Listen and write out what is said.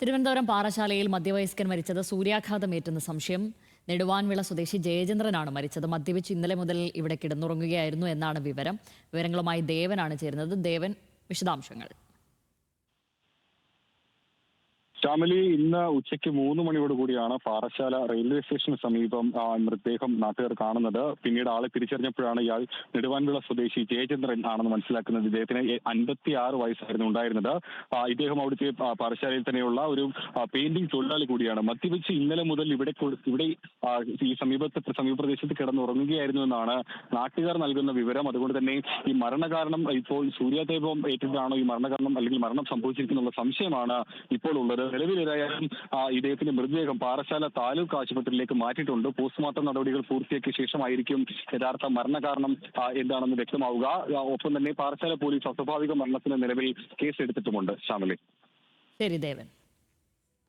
തിരുവനന്തപുരം പാറശാലയിൽ മധ്യവയസ്കൻ മരിച്ചത് സൂര്യാഘാതമേറ്റെന്ന് സംശയം. നെടുവാൻവിള സ്വദേശി ജയചന്ദ്രനാണ് മരിച്ചത്. മദ്യപിച്ച് ഇന്നലെ മുതൽ ഇവിടെ കിടന്നുറങ്ങുകയായിരുന്നു എന്നാണ് വിവരം. വിവരങ്ങളുമായി ദേവനാണ് ചേരുന്നത്. ദേവൻ, വിശദാംശങ്ങൾ. ശ്യാമലി, ഇന്ന് ഉച്ചയ്ക്ക് 3 മണിയോടുകൂടിയാണ് പാറശാല റെയിൽവേ സ്റ്റേഷന് സമീപം മൃതദേഹം നാട്ടുകാർ കാണുന്നത്. പിന്നീട് ആളെ തിരിച്ചറിഞ്ഞപ്പോഴാണ് ഇയാൾ നെടുവാൻവിള സ്വദേശി ജയചന്ദ്രൻ ആണെന്ന് മനസ്സിലാക്കുന്നത്. ഇദ്ദേഹത്തിന് 56 വയസ്സായിരുന്നു ഉണ്ടായിരുന്നത്. ഇദ്ദേഹം അവിടുത്തെ പാറശാലയിൽ തന്നെയുള്ള ഒരു പെയിന്റിംഗ് തൊഴിലാളി കൂടിയാണ്. മദ്യപിച്ച് ഇന്നലെ മുതൽ ഇവിടെ ഈ സമീപപ്രദേശത്ത് കിടന്നുറങ്ങുകയായിരുന്നു എന്നാണ് നാട്ടുകാർ നൽകുന്ന വിവരം. അതുകൊണ്ട് തന്നെ ഈ മരണകാരണം ഇപ്പോൾ സൂര്യാതേപം ഏറ്റിട്ടാണോ ഈ മരണകാരണം അല്ലെങ്കിൽ മരണം സംഭവിച്ചിരിക്കുന്നുള്ള സംശയമാണ് ഇപ്പോൾ ഉള്ളത്. നിലവിലേതായാലും ഇദ്ദേഹത്തിന്റെ മൃതദേഹം പാറശാല താലൂക്ക് ആശുപത്രിയിലേക്ക് മാറ്റിയിട്ടുണ്ട്. പോസ്റ്റ്മോർട്ടം നടപടികൾ പൂർത്തിയാക്കിയ ശേഷമായിരിക്കും യഥാർത്ഥ മരണകാരണം എന്താണെന്ന് വ്യക്തമാവുക. ഒപ്പം തന്നെ പാറശാല പോലീസ് അസ്വാഭാവിക മരണത്തിന് നിലവിൽ കേസെടുത്തിട്ടുമുണ്ട്. ശ്യാമലി. ശരി ദേവൻ.